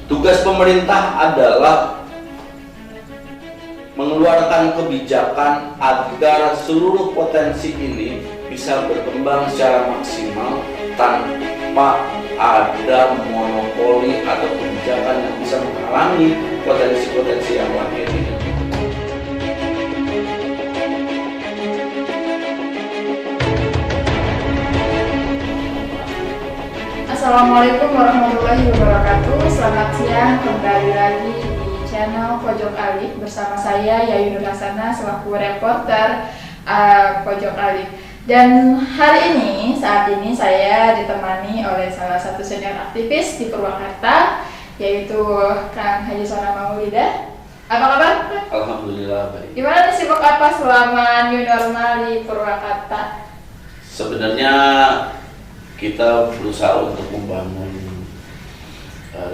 Tugas pemerintah adalah mengeluarkan kebijakan agar seluruh potensi ini bisa berkembang secara maksimal tanpa ada monopoli atau kebijakan yang bisa menghalangi potensi-potensi yang lahir ini. Assalamualaikum warahmatullahi wabarakatuh. Selamat siang, kembali lagi di channel Pojok Alik bersama saya Yayu Nur Hasanah selaku reporter Pojok Alik. Dan hari ini, saat ini saya ditemani oleh salah satu senior aktivis di Purwakarta, yaitu Kang Haji Sona Maulida. Apa kabar? Alhamdulillah baik. Gimana nih, sibuk apa selama new normal di Purwakarta? Sebenarnya kita berusaha untuk membangun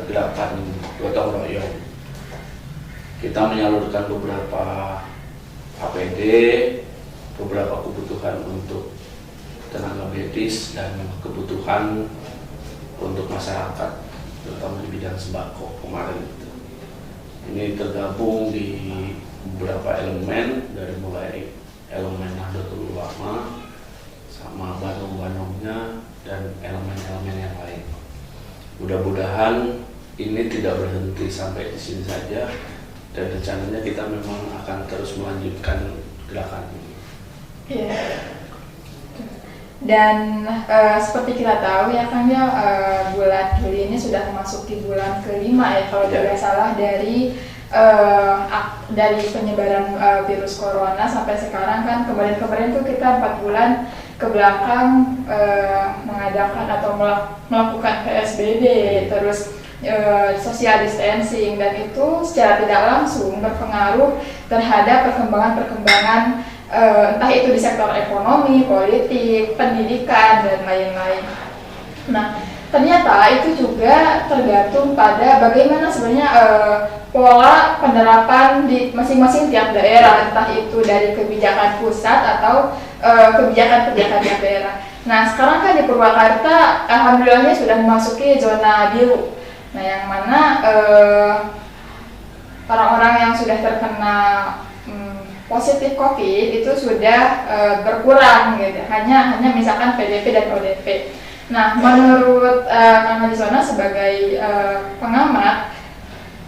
gerakan gotong royong. Kita menyalurkan beberapa APD, beberapa kebutuhan untuk tenaga medis dan kebutuhan untuk masyarakat, terutama di bidang sembako kemarin itu. Ini tergabung di beberapa elemen, dari mulai elemen Nahdlatul Ulama sama Bandung-Bandungnya dan elemen-elemen yang lain. Mudah-mudahan ini tidak berhenti sampai di sini saja, dan rencananya kita memang akan terus melanjutkan gerakan ini. Iya. Dan seperti kita tahu ya Kang ya, bulan Juli ini sudah memasuki bulan kelima ya kalau tidak salah dari penyebaran virus corona sampai sekarang. Kan kemarin tuh kita 4 bulan ke belakang mengadakan atau melakukan PSBB, terus social distancing, dan itu secara tidak langsung berpengaruh terhadap perkembangan entah itu di sektor ekonomi, politik, pendidikan, dan lain-lain. Nah, ternyata itu juga tergantung pada bagaimana sebenarnya pola penerapan di masing-masing tiap daerah, entah itu dari kebijakan pusat atau kebijakan-kebijakan tiap daerah. Nah, sekarang kan di Purwakarta alhamdulillahnya sudah memasuki zona biru. Nah, yang mana orang-orang yang sudah terkena positif COVID itu sudah berkurang gitu. Hanya misalkan PDP dan ODP. Nah, menurut Kang Haji Sona sebagai pengamat,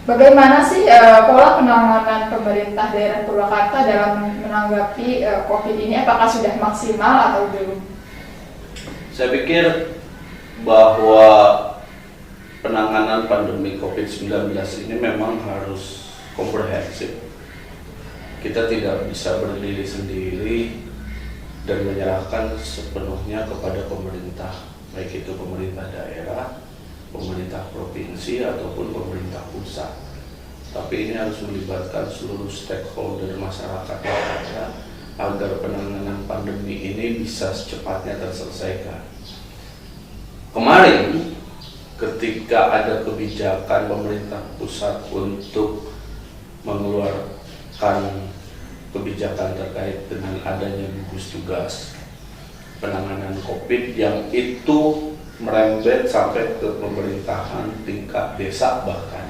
bagaimana sih pola penanganan pemerintah daerah Purwakarta dalam menanggapi COVID ini? Apakah sudah maksimal atau belum? Saya pikir bahwa penanganan pandemi COVID-19 ini memang harus komprehensif. Kita tidak bisa berdiri sendiri dan menyerahkan sepenuhnya kepada pemerintah, baik itu pemerintah daerah, pemerintah provinsi, ataupun pemerintah pusat. Tapi ini harus melibatkan seluruh stakeholder masyarakat yang ada agar penanganan pandemi ini bisa secepatnya terselesaikan. Kemarin ketika ada kebijakan pemerintah pusat untuk mengeluarkan kebijakan terkait dengan adanya gugus tugas penanganan COVID yang itu merembet sampai ke pemerintahan tingkat desa, bahkan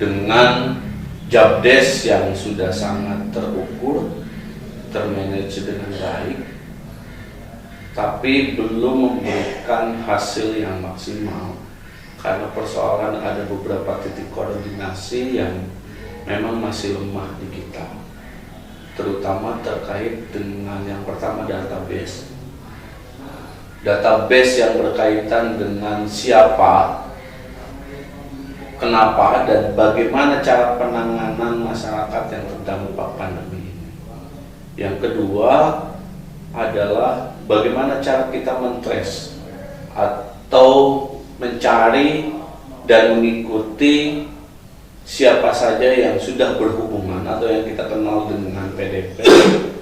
dengan jabdes yang sudah sangat terukur, termanage dengan baik, tapi belum memberikan hasil yang maksimal karena persoalan ada beberapa titik koordinasi yang memang masih lemah di kita, terutama terkait dengan yang pertama database yang berkaitan dengan siapa, kenapa, dan bagaimana cara penanganan masyarakat yang terdampak pandemi ini. Yang kedua adalah bagaimana cara kita men-trace atau mencari dan mengikuti siapa saja yang sudah berhubungan atau yang kita kenal dengan PDP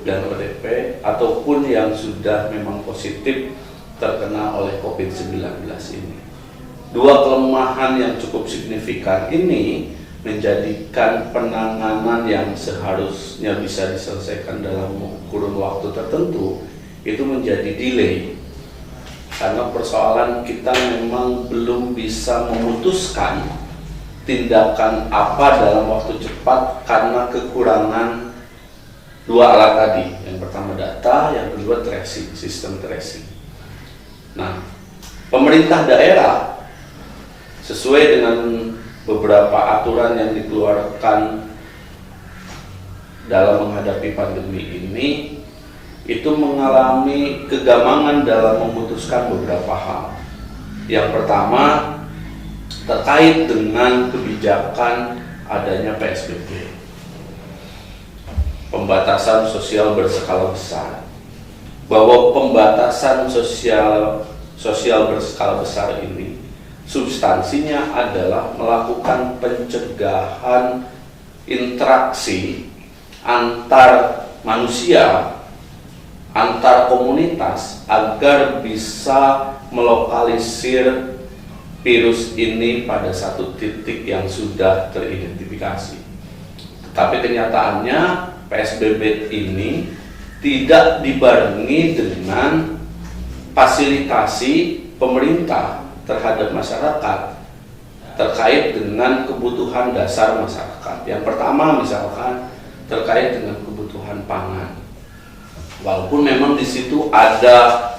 dan ODP, ataupun yang sudah memang positif terkena oleh COVID-19 ini. Dua kelemahan yang cukup signifikan ini menjadikan penanganan yang seharusnya bisa diselesaikan dalam kurun waktu tertentu itu menjadi delay. karena persoalan kita memang belum bisa memutuskan tindakan apa dalam waktu cepat karena kekurangan dua alat tadi. Yang pertama data, yang kedua tracing, sistem tracing. Nah, pemerintah daerah sesuai dengan beberapa aturan yang dikeluarkan dalam menghadapi pandemi ini itu mengalami kegamangan dalam memutuskan beberapa hal. Yang pertama terkait dengan kebijakan adanya PSBB, pembatasan sosial berskala besar, bahwa pembatasan sosial berskala besar ini substansinya adalah melakukan pencegahan interaksi antar manusia, antar komunitas, agar bisa melokalisir virus ini pada satu titik yang sudah teridentifikasi. Tetapi kenyataannya PSBB ini tidak dibarengi dengan fasilitasi pemerintah terhadap masyarakat terkait dengan kebutuhan dasar masyarakat. Yang pertama misalkan terkait dengan kebutuhan pangan. Walaupun memang di situ ada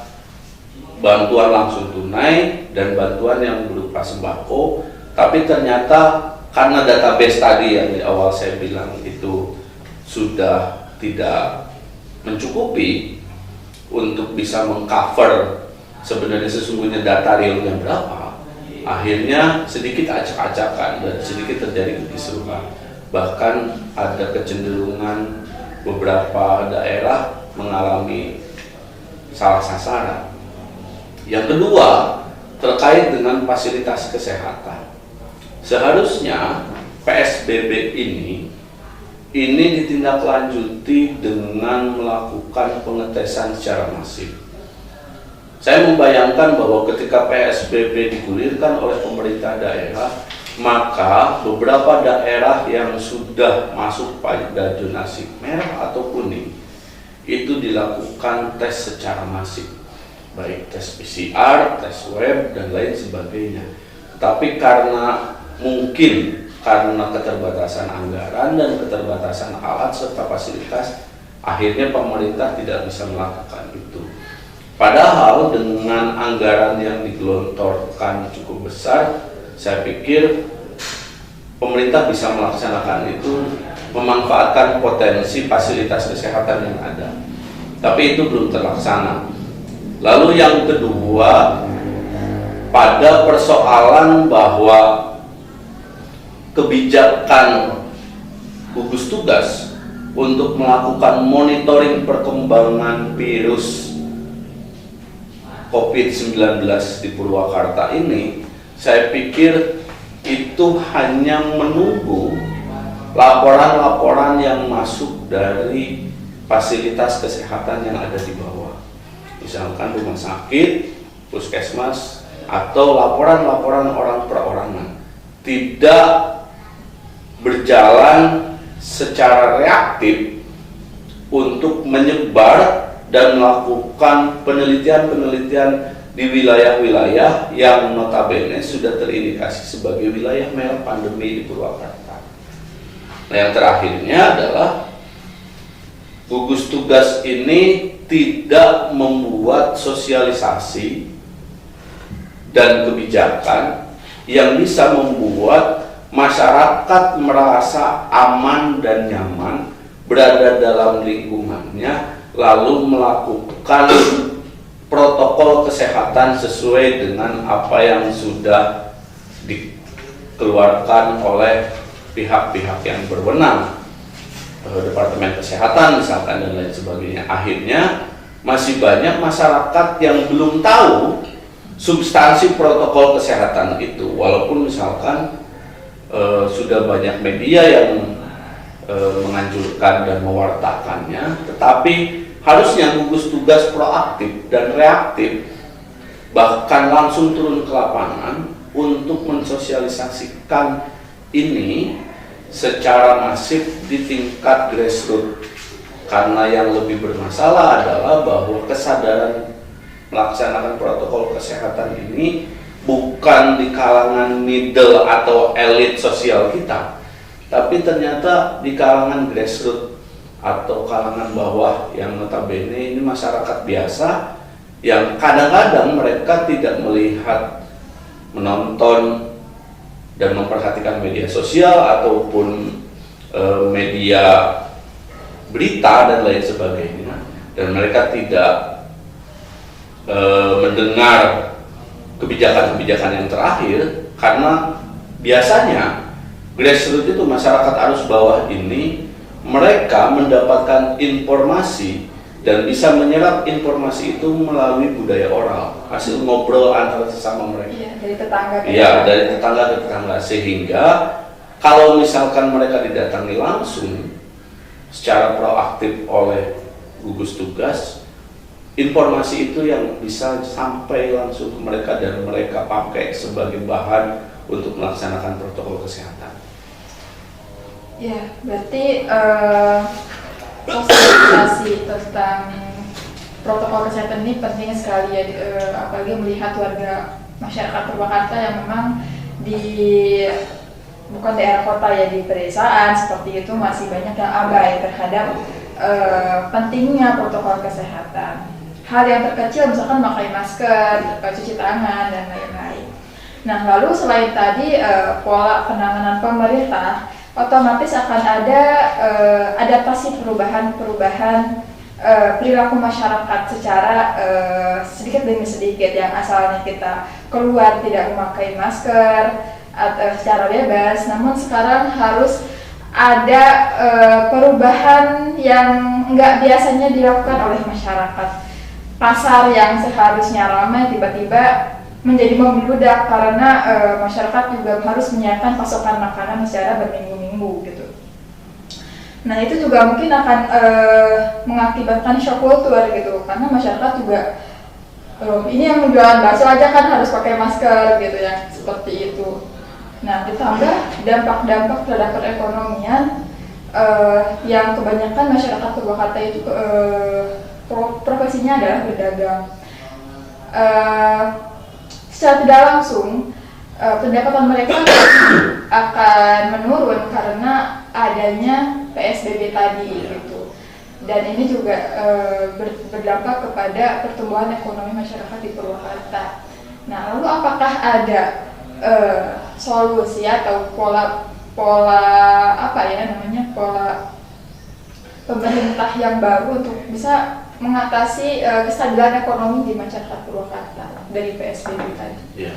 bantuan langsung tunai dan bantuan yang berupa sembako, tapi ternyata karena database tadi yang di awal saya bilang itu sudah tidak mencukupi untuk bisa mengcover sebenarnya sesungguhnya data realnya berapa, akhirnya sedikit acak-acakan dan sedikit terjadi kekisruhan. Bahkan ada kecenderungan beberapa daerah mengalami salah sasaran. Yang kedua, terkait dengan fasilitas kesehatan. Seharusnya PSBB ini ditindaklanjuti dengan melakukan pengetesan secara masif. Saya membayangkan bahwa ketika PSBB digulirkan oleh pemerintah daerah, maka beberapa daerah yang sudah masuk pada zonasi merah atau kuning itu dilakukan tes secara masif, baik tes PCR, tes web, dan lain sebagainya. Tapi karena keterbatasan anggaran dan keterbatasan alat serta fasilitas, akhirnya pemerintah tidak bisa melakukan itu. Padahal dengan anggaran yang digelontorkan cukup besar, saya pikir pemerintah bisa melaksanakan itu, memanfaatkan potensi fasilitas kesehatan yang ada. Tapi itu belum terlaksana. Lalu yang kedua, pada persoalan bahwa kebijakan gugus tugas untuk melakukan monitoring perkembangan virus COVID-19 di Purwakarta ini, saya pikir itu hanya menunggu laporan-laporan yang masuk dari fasilitas kesehatan yang ada di bawah, misalkan rumah sakit, puskesmas, atau laporan-laporan orang perorangan, tidak berjalan secara reaktif untuk menyebar dan melakukan penelitian-penelitian di wilayah-wilayah yang notabene sudah terindikasi sebagai wilayah merah pandemi di Purwakarta. Nah, yang terakhirnya adalah gugus tugas ini tidak membuat sosialisasi dan kebijakan yang bisa membuat masyarakat merasa aman dan nyaman berada dalam lingkungannya, lalu melakukan protokol kesehatan sesuai dengan apa yang sudah dikeluarkan oleh pihak-pihak yang berwenang, Departemen Kesehatan misalkan dan lain sebagainya. Akhirnya masih banyak masyarakat yang belum tahu substansi protokol kesehatan itu, walaupun misalkan sudah banyak media yang menganjurkan dan mewartakannya, tetapi harusnya gugus tugas proaktif dan reaktif, bahkan langsung turun ke lapangan untuk mensosialisasikan ini secara masif di tingkat grassroots. Karena yang lebih bermasalah adalah bahwa kesadaran melaksanakan protokol kesehatan ini bukan di kalangan middle atau elit sosial kita, tapi ternyata di kalangan grassroots atau kalangan bawah yang notabene ini masyarakat biasa yang kadang-kadang mereka tidak melihat, menonton dan memperhatikan media sosial ataupun media berita dan lain sebagainya, dan mereka tidak mendengar kebijakan-kebijakan yang terakhir, karena biasanya grassroots itu masyarakat arus bawah ini mereka mendapatkan informasi dan bisa menyerap informasi itu melalui budaya oral, hasil ngobrol antara sesama mereka. Iya, dari tetangga. Iya, dari tetangga ke tetangga, sehingga kalau misalkan mereka didatangi langsung secara proaktif oleh gugus tugas, informasi itu yang bisa sampai langsung ke mereka dan mereka pakai sebagai bahan untuk melaksanakan protokol kesehatan. Ya, berarti sosialisasi tentang protokol kesehatan ini penting sekali ya, apalagi melihat warga masyarakat Purwakarta yang memang bukan daerah kota ya, di pedesaan seperti itu masih banyak yang abai terhadap pentingnya protokol kesehatan. Hal yang terkecil misalkan memakai masker, cuci tangan dan lain-lain. Nah, lalu selain tadi pola penanganan pemerintah, otomatis akan ada adaptasi perubahan perilaku masyarakat secara sedikit demi sedikit. Yang asalnya kita keluar tidak memakai masker atau secara bebas, namun sekarang harus ada perubahan yang nggak biasanya dilakukan oleh masyarakat. Pasar yang seharusnya ramai tiba-tiba menjadi membludak karena masyarakat juga harus menyiapkan pasokan makanan secara berminggu-minggu gitu. Nah, itu juga mungkin akan mengakibatkan shock kultur gitu, karena masyarakat juga ini yang menjualan bakso aja kan harus pakai masker gitu, yang seperti itu. Nah, ditambah dampak-dampak terhadap perekonomian yang kebanyakan masyarakat Purwakarta itu profesinya adalah berdagang. Secara tidak langsung pendapatan mereka akan menurun karena adanya PSBB tadi gitu. Dan ini juga berdampak kepada pertumbuhan ekonomi masyarakat di Purwakarta. Nah, lalu apakah ada solusi atau pola pemerintah yang baru untuk bisa mengatasi kestabilan ekonomi di masyarakat Purwakarta dari PSBB tadi? Ya.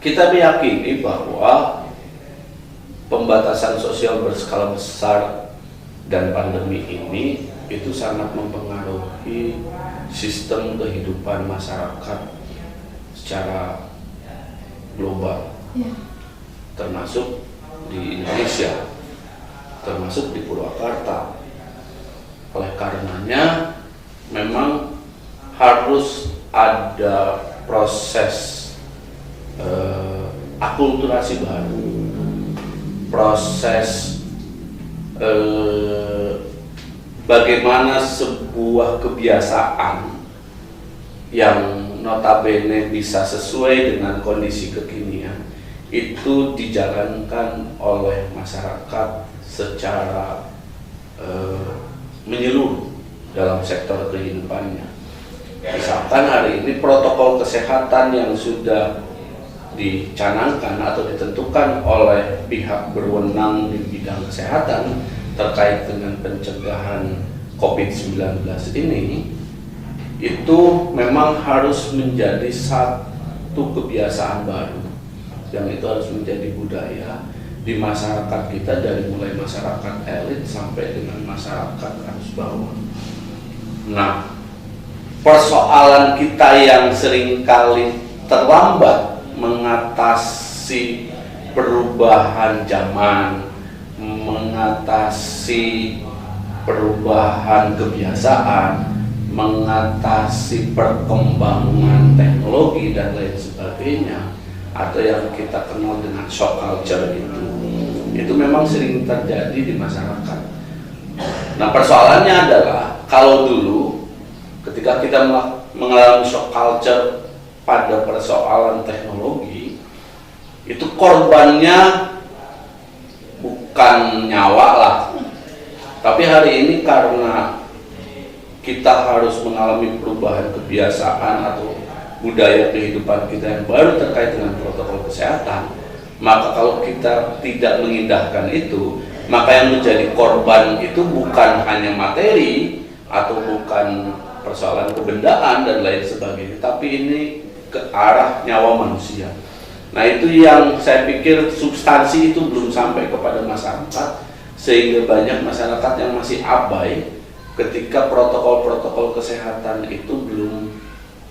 Kita meyakini bahwa pembatasan sosial berskala besar dan pandemi ini itu sangat mempengaruhi sistem kehidupan masyarakat secara global, ya, termasuk di Indonesia, termasuk di Purwakarta. Oleh karenanya memang harus ada proses akulturasi baru, proses bagaimana sebuah kebiasaan yang notabene bisa sesuai dengan kondisi kekinian itu dijalankan oleh masyarakat secara menyeluruh dalam sektor kehidupannya. Misalkan hari ini protokol kesehatan yang sudah dicanangkan atau ditentukan oleh pihak berwenang di bidang kesehatan terkait dengan pencegahan COVID-19 ini, itu memang harus menjadi satu kebiasaan baru yang itu harus menjadi budaya di masyarakat kita, dari mulai masyarakat elit sampai dengan masyarakat arus bawah. Nah, persoalan kita yang seringkali terlambat mengatasi perubahan zaman, mengatasi perubahan kebiasaan, mengatasi perkembangan teknologi dan lain sebagainya, atau yang kita kenal dengan shock culture itu memang sering terjadi di masyarakat. Nah, persoalannya adalah kalau dulu ketika kita mengalami shock culture pada persoalan teknologi, itu korbannya bukan nyawa lah, tapi hari ini karena kita harus mengalami perubahan kebiasaan atau budaya kehidupan kita yang baru terkait dengan protokol kesehatan, maka kalau kita tidak mengindahkan itu, maka yang menjadi korban itu bukan hanya materi atau bukan persoalan kebendaan dan lain sebagainya, tapi ini ke arah nyawa manusia. Nah, itu yang saya pikir substansi itu belum sampai kepada masyarakat, sehingga banyak masyarakat yang masih abai ketika protokol-protokol kesehatan itu belum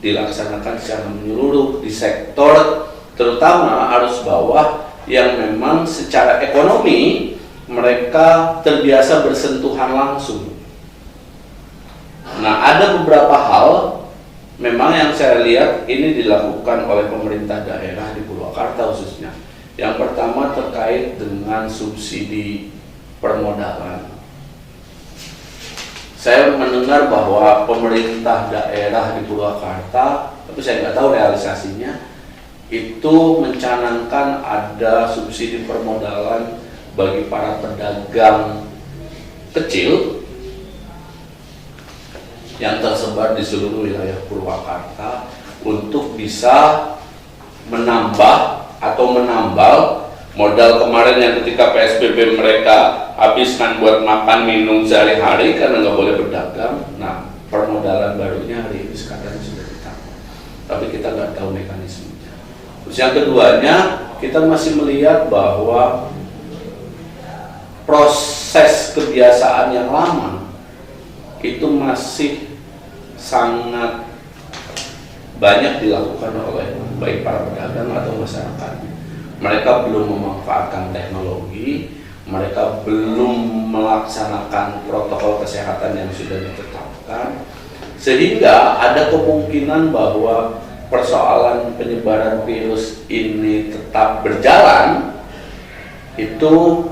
dilaksanakan secara menyeluruh di sektor terutama arus bawah yang memang secara ekonomi mereka terbiasa bersentuhan langsung. Nah, ada beberapa hal memang yang saya lihat ini dilakukan oleh pemerintah daerah di Purwakarta khususnya. Yang pertama terkait dengan subsidi permodalan. Saya mendengar bahwa pemerintah daerah di Purwakarta, tapi saya nggak tahu realisasinya, itu mencanangkan ada subsidi permodalan bagi para pedagang kecil yang tersebar di seluruh wilayah Purwakarta untuk bisa menambah atau menambal modal kemarin yang ketika PSBB mereka habiskan buat makan minum sehari-hari karena nggak boleh berdagang. Nah, permodalan barunya hari ini sekarang sudah ditambah, tapi kita nggak tahu mekanismenya. Terus yang keduanya, kita masih melihat bahwa proses kebiasaan yang lama itu masih sangat banyak dilakukan oleh baik para pedagang atau masyarakat. Mereka belum memanfaatkan teknologi, mereka belum melaksanakan protokol kesehatan yang sudah ditetapkan, sehingga ada kemungkinan bahwa persoalan penyebaran virus ini tetap berjalan, itu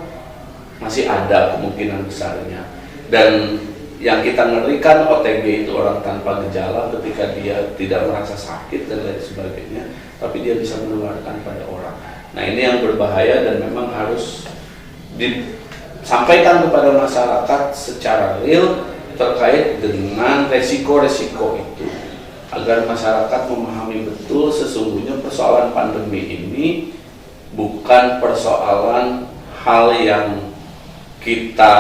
masih ada kemungkinan besarnya. Dan yang kita ngerikan OTG itu orang tanpa gejala ketika dia tidak merasa sakit dan lain sebagainya, tapi dia bisa menularkan pada orang. Nah, ini yang berbahaya dan memang harus disampaikan kepada masyarakat secara real terkait dengan resiko-resiko itu, agar masyarakat memahami betul sesungguhnya persoalan pandemi ini bukan persoalan hal yang kita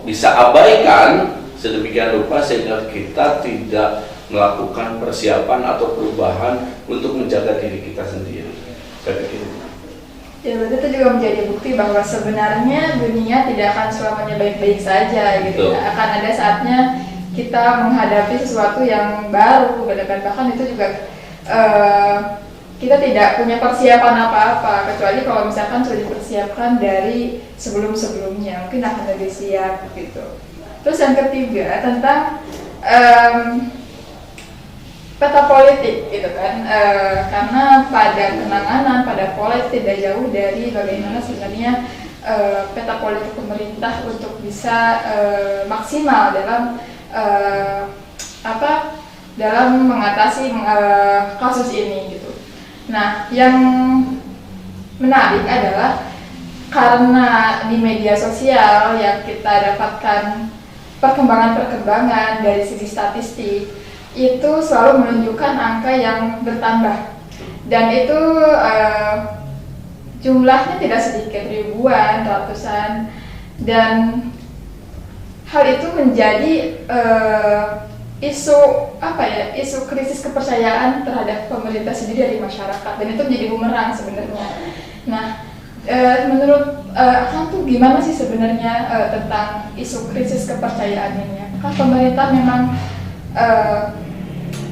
bisa abaikan sedemikian rupa sehingga kita tidak melakukan persiapan atau perubahan untuk menjaga diri kita sendiri. Saya pikir ya, berarti itu juga menjadi bukti bahwa sebenarnya dunia tidak akan selamanya baik-baik saja gitu. Akan ada saatnya kita menghadapi sesuatu yang baru, bahkan itu juga kita tidak punya persiapan apa-apa, kecuali kalau misalkan sudah dipersiapkan dari sebelum-sebelumnya, mungkin akan lebih siap gitu. Terus yang ketiga tentang peta politik gitu kan, karena pada penanganan pada politik tidak jauh dari bagaimana sebenarnya peta politik pemerintah untuk bisa maksimal dalam dalam mengatasi kasus ini gitu. Nah, yang menarik adalah karena di media sosial yang kita dapatkan perkembangan dari segi statistik itu selalu menunjukkan angka yang bertambah, dan itu jumlahnya tidak sedikit, ribuan, ratusan, dan hal itu menjadi isu krisis kepercayaan terhadap pemerintah sendiri dari masyarakat, dan itu menjadi bumerang sebenarnya. Nah, menurut Akang tuh gimana sih sebenarnya tentang isu krisis kepercayaan ini? Apakah pemerintah memang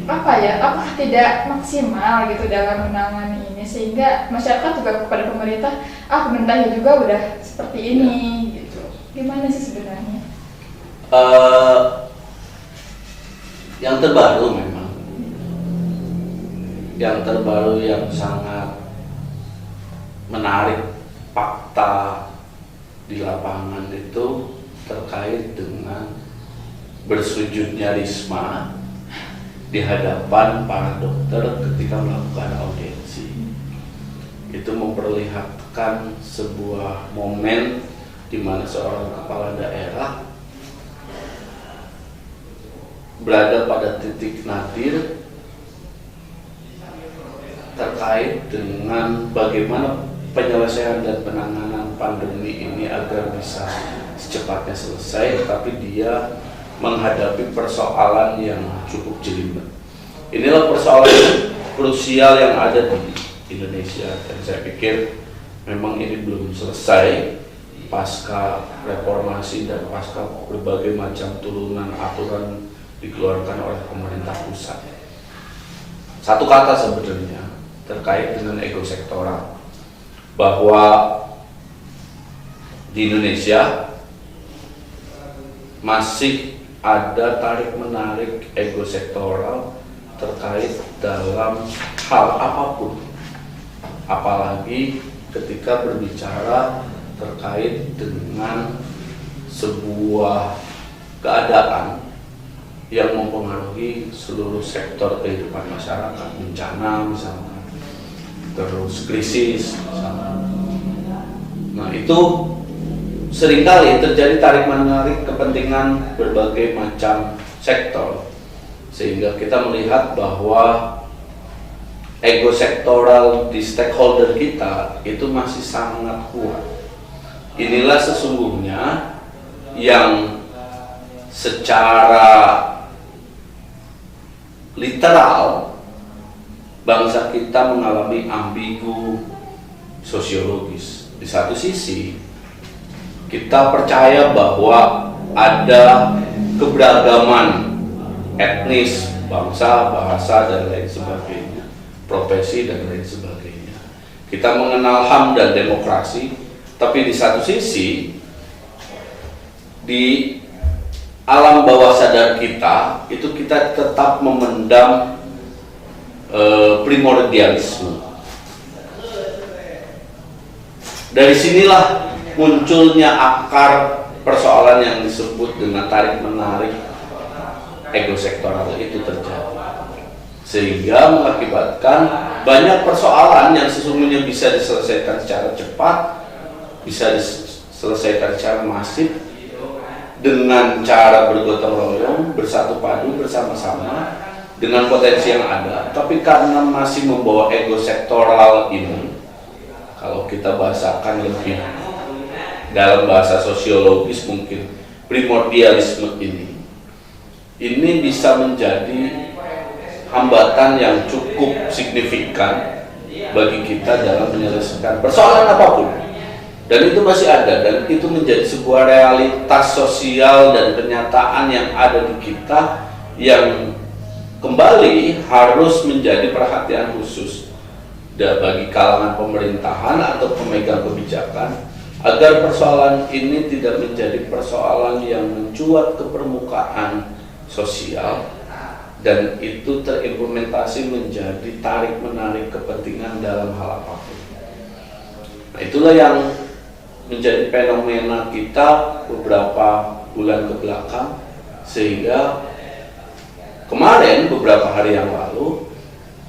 apakah tidak maksimal gitu dalam menangani ini sehingga masyarakat juga kepada pemerintah pemerintahnya juga udah seperti ini gitu? Gimana sih sebenarnya? Yang terbaru memang, yang terbaru yang sangat menarik fakta di lapangan itu terkait dengan bersujudnya Risma di hadapan para dokter ketika melakukan audiensi. Itu memperlihatkan sebuah momen di mana seorang kepala daerah berada pada titik nadir terkait dengan bagaimana penyelesaian dan penanganan pandemi ini agar bisa secepatnya selesai, tapi dia menghadapi persoalan yang cukup jelimet. Inilah persoalan krusial yang ada di Indonesia, dan saya pikir memang ini belum selesai pasca reformasi dan pasca berbagai macam turunan aturan dikeluarkan oleh pemerintah pusat. Satu kata sebenarnya terkait dengan ego sektoral, bahwa di Indonesia masih ada tarik-menarik ego sektoral terkait dalam hal apapun, apalagi ketika berbicara terkait dengan sebuah keadaan yang mempengaruhi seluruh sektor kehidupan masyarakat, bencana misalnya, terus krisis misalnya. Nah, itu seringkali terjadi tarik-menarik kepentingan berbagai macam sektor, sehingga kita melihat bahwa ego sektoral di stakeholder kita itu masih sangat kuat. Inilah sesungguhnya yang secara literal bangsa kita mengalami ambigu sosiologis. Di satu sisi kita percaya bahwa ada keberagaman etnis, bangsa, bahasa, dan lain sebagainya, profesi, dan lain sebagainya. Kita mengenal HAM dan demokrasi, tapi di satu sisi, di alam bawah sadar kita, itu kita tetap memendam primordialisme. Dari sinilah munculnya akar persoalan yang disebut dengan tarik-menarik ego sektoral itu terjadi, sehingga mengakibatkan banyak persoalan yang sesungguhnya bisa diselesaikan secara cepat, bisa diselesaikan secara masif dengan cara bergotong royong, bersatu padu, bersama-sama dengan potensi yang ada. Tapi karena masih membawa ego sektoral ini, kalau kita bahasakan lebih dalam bahasa sosiologis mungkin primordialisme ini bisa menjadi hambatan yang cukup signifikan bagi kita dalam menyelesaikan persoalan apapun. Dan itu masih ada, dan itu menjadi sebuah realitas sosial dan kenyataan yang ada di kita yang kembali harus menjadi perhatian khusus bagi kalangan pemerintahan atau pemegang kebijakan, agar persoalan ini tidak menjadi persoalan yang mencuat ke permukaan sosial dan itu terimplementasi menjadi tarik-menarik kepentingan dalam hal apapun. Nah, itulah yang menjadi fenomena kita beberapa bulan ke belakang, sehingga kemarin beberapa hari yang lalu,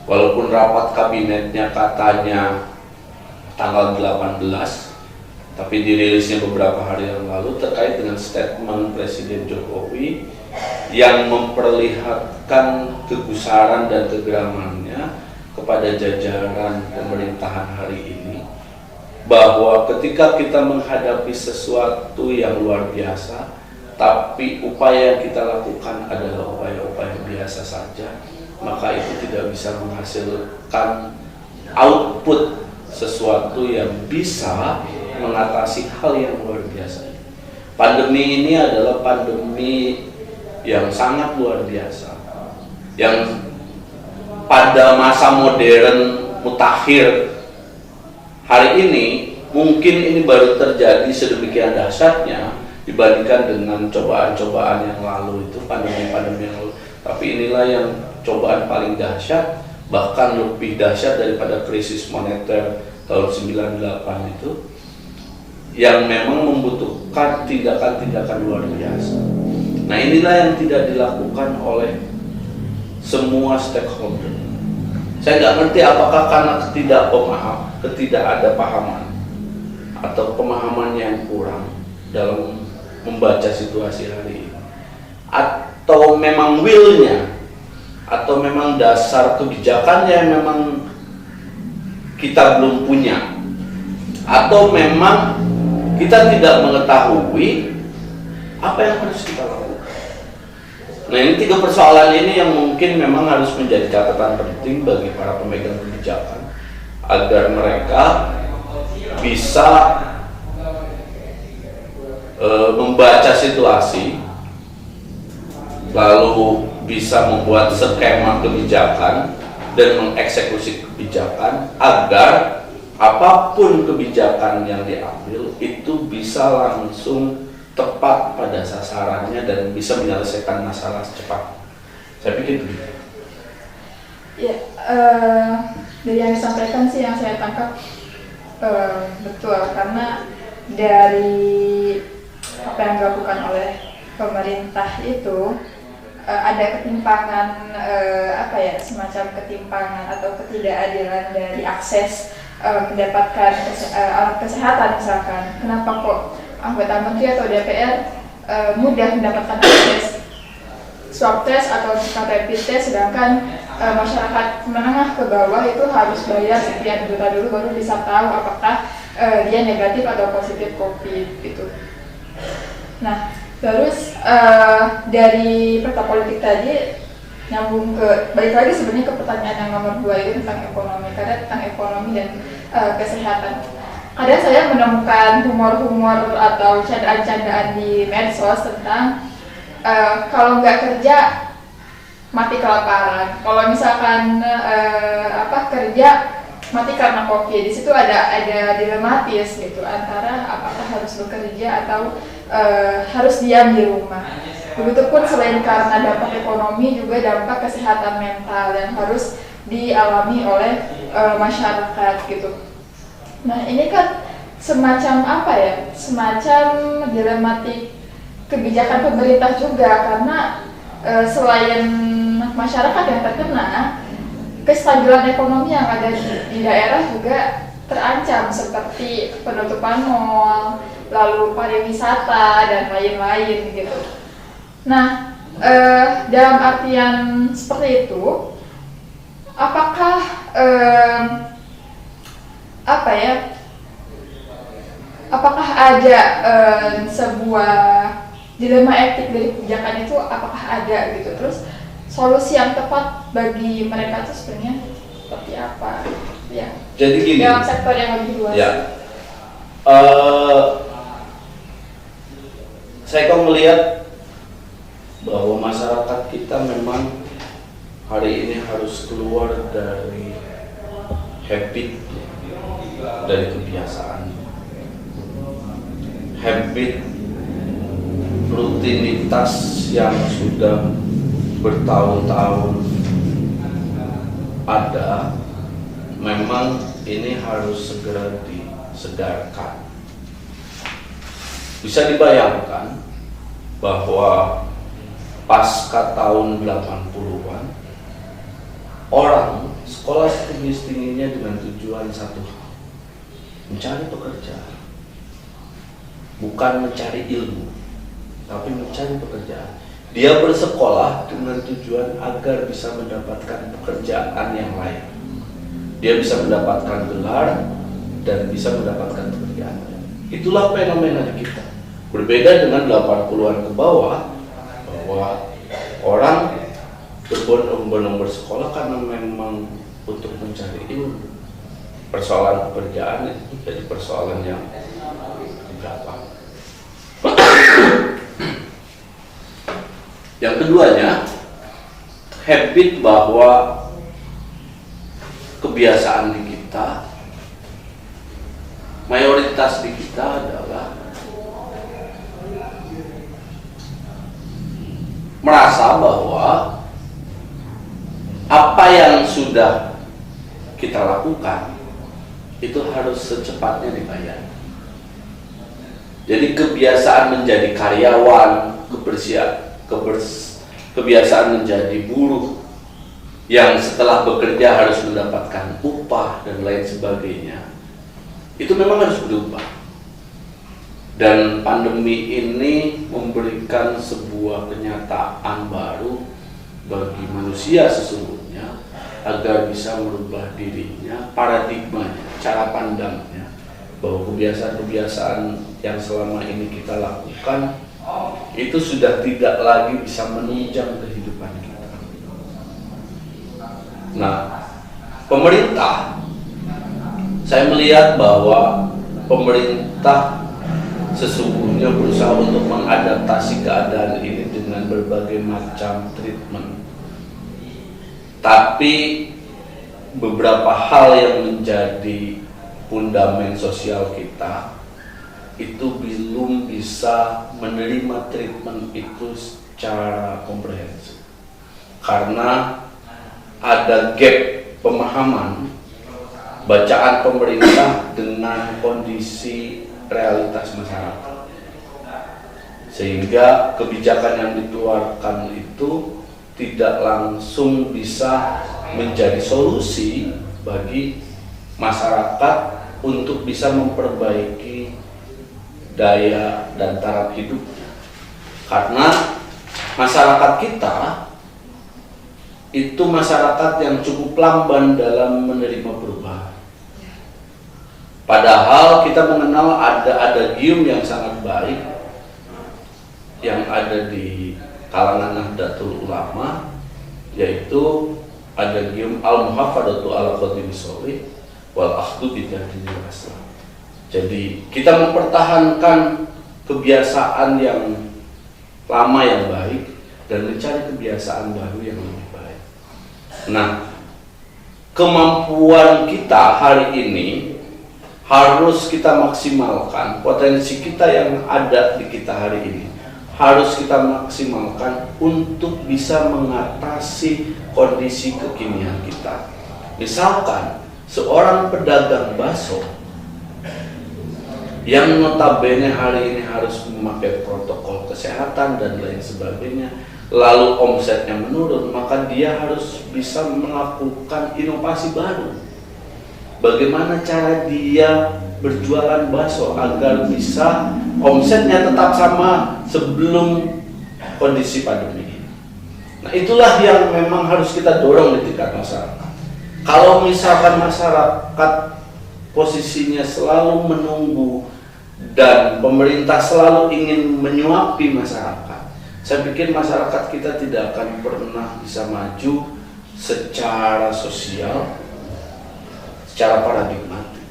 walaupun rapat kabinetnya katanya tanggal 18, tapi dirilisnya beberapa hari yang lalu terkait dengan statement Presiden Jokowi yang memperlihatkan kegusaran dan kegeramannya kepada jajaran pemerintahan hari ini, bahwa ketika kita menghadapi sesuatu yang luar biasa, tapi upaya yang kita lakukan adalah upaya-upaya biasa saja, maka itu tidak bisa menghasilkan output sesuatu yang bisa mengatasi hal yang luar biasa. Pandemi ini adalah pandemi yang sangat luar biasa, yang pada masa modern mutakhir hari ini mungkin ini baru terjadi sedemikian dahsyatnya dibandingkan dengan cobaan-cobaan yang lalu itu, pandemi-pandemi yang lalu. Tapi inilah yang cobaan paling dahsyat, bahkan lebih dahsyat daripada krisis moneter tahun 98 itu, yang memang membutuhkan tindakan-tindakan luar biasa. Nah inilah yang tidak dilakukan oleh semua stakeholder. Saya nggak ngerti apakah karena ketidakpahaman atau pemahaman yang kurang dalam membaca situasi hari ini, atau memang willnya, atau memang dasar kebijakannya memang kita belum punya, atau memang kita tidak mengetahui apa yang harus kita lakukan. Nah ini 3 persoalan ini yang mungkin memang harus menjadi catatan penting bagi para pemegang kebijakan agar mereka bisa membaca situasi, lalu bisa membuat skema kebijakan dan mengeksekusi kebijakan agar apapun kebijakan yang diambil itu bisa langsung tepat pada sasarannya dan bisa menyelesaikan masalah cepat. Saya pikir begitu. Ya, dari yang disampaikan sih yang saya tangkap betul, karena dari apa yang dilakukan oleh pemerintah itu ada ketimpangan, semacam ketimpangan atau ketidakadilan dari akses mendapatkan alat kesehatan misalkan. Kenapa kok anggota menteri atau DPR mudah mendapatkan akses swab test atau rapid test, sedangkan masyarakat menengah ke bawah itu harus bayar sekian juta dulu baru bisa tahu apakah dia negatif atau positif COVID gitu. Nah, terus dari peta politik tadi nyambung ke, balik lagi sebenarnya ke pertanyaan yang nomor 2 itu tentang ekonomi, karena tentang ekonomi dan kesehatan. Kadang saya menemukan humor-humor atau candaan-candaan di medsos tentang kalau nggak kerja mati kelaparan. Kalau misalkan kerja mati karena COVID. Di situ ada dilematis gitu antara apakah harus bekerja atau harus diam di rumah. Begitupun selain karena dampak ekonomi juga dampak kesehatan mental yang harus dialami oleh masyarakat gitu. Nah ini kan semacam semacam dilematik kebijakan pemerintah juga, karena selain masyarakat yang terkena, kestabilan ekonomi yang ada di daerah juga terancam, seperti penutupan mal, lalu pariwisata dan lain-lain gitu. Nah, dalam artian seperti itu, apakah apakah ada sebuah dilema etik dari kebijakan itu, apakah ada gitu? Terus solusi yang tepat bagi mereka itu sebenarnya seperti apa? Ya. Jadi gini. Dalam sektor yang lebih luas. Ya. Saya kok melihat bahwa masyarakat kita memang hari ini harus keluar dari habit, dari kebiasaan, habit rutinitas yang sudah bertahun-tahun ada, memang ini harus segera disegarkan. Bisa dibayangkan bahwa pasca tahun 80-an, orang sekolah setinggi-tingginya dengan tujuan satu hal, mencari pekerjaan. Bukan mencari ilmu, tapi mencari pekerjaan. Dia bersekolah dengan tujuan agar bisa mendapatkan pekerjaan yang layak. Dia bisa mendapatkan gelar dan bisa mendapatkan pekerjaan. Itulah fenomena kita. Berbeda dengan 80-an ke bawah, bahwa orang berbondong-bondong bersekolah karena memang untuk mencari ilmu. Persoalan pekerjaan itu jadi persoalan yang berapa. Yang keduanya, habit bahwa kebiasaan di kita, mayoritas di kita adalah merasa bahwa apa yang sudah kita lakukan itu harus secepatnya dibayar. Jadi kebiasaan menjadi karyawan, kebiasaan menjadi buruh yang setelah bekerja harus mendapatkan upah dan lain sebagainya, itu memang harus berubah. Dan pandemi ini memberikan sebuah kenyataan baru bagi manusia sesungguhnya agar bisa merubah dirinya, paradigmanya, cara pandangnya, bahwa kebiasaan-kebiasaan yang selama ini kita lakukan itu sudah tidak lagi bisa menunjang kehidupan kita. Nah, pemerintah, saya melihat bahwa pemerintah sesungguhnya berusaha untuk mengadaptasi keadaan ini dengan berbagai macam treatment. Tapi beberapa hal yang menjadi fundament sosial kita itu belum bisa menerima treatment itu secara komprehensif, karena ada gap pemahaman bacaan pemerintah dengan kondisi realitas masyarakat, sehingga kebijakan yang dikeluarkan itu tidak langsung bisa menjadi solusi bagi masyarakat untuk bisa memperbaiki daya dan taraf hidupnya. Karena masyarakat kita itu masyarakat yang cukup lamban dalam menerima perubahan. Padahal kita mengenal ada adagium yang sangat baik yang ada di kalangan Nahdlatul Ulama, yaitu adagium al-muhafadatu ala qadimi sholih wal akhdhu bidinil Islam. Jadi kita mempertahankan kebiasaan yang lama yang baik dan mencari kebiasaan baru yang lebih baik. Nah, kemampuan kita hari ini harus kita maksimalkan, potensi kita yang ada di kita hari ini harus kita maksimalkan untuk bisa mengatasi kondisi kekinian kita. Misalkan seorang pedagang bakso yang notabene hari ini harus memakai protokol kesehatan dan lain sebagainya, lalu omsetnya menurun, maka dia harus bisa melakukan inovasi baru. Bagaimana cara dia berjualan bakso agar bisa omsetnya tetap sama sebelum kondisi pandemi ini. Nah, itulah yang memang harus kita dorong di tingkat masyarakat. Kalau misalkan masyarakat posisinya selalu menunggu dan pemerintah selalu ingin menyuapi masyarakat, saya pikir masyarakat kita tidak akan pernah bisa maju secara sosial, secara paradigmatik.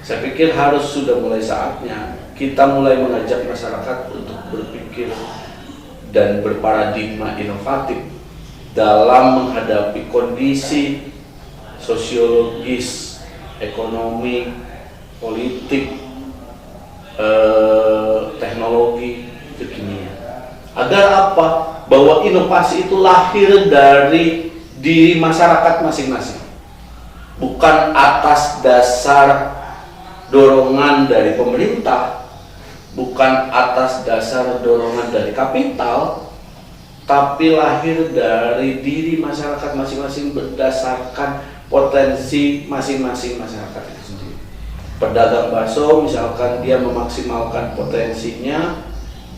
Saya pikir harus sudah mulai saatnya kita mulai mengajak masyarakat untuk berpikir dan berparadigma inovatif dalam menghadapi kondisi sosiologis, ekonomi, politik, teknologi kekinian. Agar apa? Bahwa inovasi itu lahir dari diri masyarakat masing-masing, bukan atas dasar dorongan dari pemerintah, bukan atas dasar dorongan dari kapital, tapi lahir dari diri masyarakat masing-masing berdasarkan potensi masing-masing masyarakat itu sendiri. Pedagang bakso misalkan dia memaksimalkan potensinya,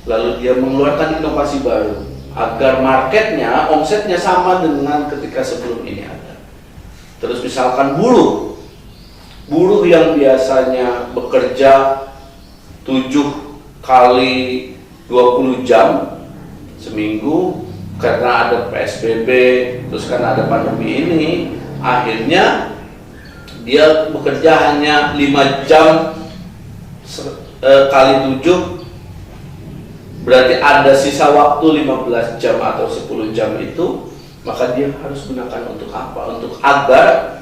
lalu dia mengeluarkan inovasi baru agar marketnya, omsetnya sama dengan ketika sebelum ini ada. Terus misalkan buruh yang biasanya bekerja 7 kali 20 jam seminggu, karena ada PSBB, terus karena ada pandemi ini, akhirnya dia bekerja hanya 5 jam kali 7, berarti ada sisa waktu 15 jam atau 10 jam itu, maka dia harus gunakan untuk apa? Untuk agar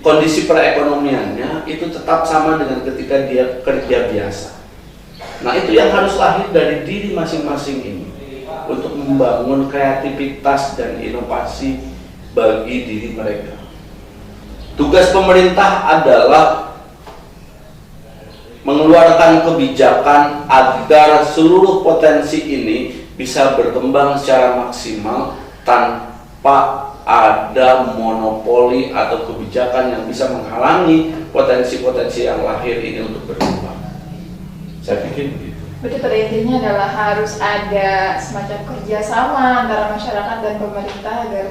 kondisi perekonomiannya itu tetap sama dengan ketika dia kerja biasa. Nah, itu yang harus lahir dari diri masing-masing ini untuk membangun kreativitas dan inovasi bagi diri mereka. Tugas pemerintah adalah mengeluarkan kebijakan agar seluruh potensi ini bisa berkembang secara maksimal tanpa ada monopoli atau kebijakan yang bisa menghalangi potensi-potensi yang lahir ini untuk berkembang. Saya pikir begitu. Berarti pada intinya adalah harus ada semacam kerjasama antara masyarakat dan pemerintah agar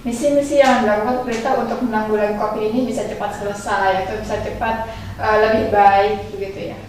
misi-misi yang dilakukan pemerintah untuk menanggulangi COVID ini bisa cepat selesai atau bisa cepat lebih baik begitu ya.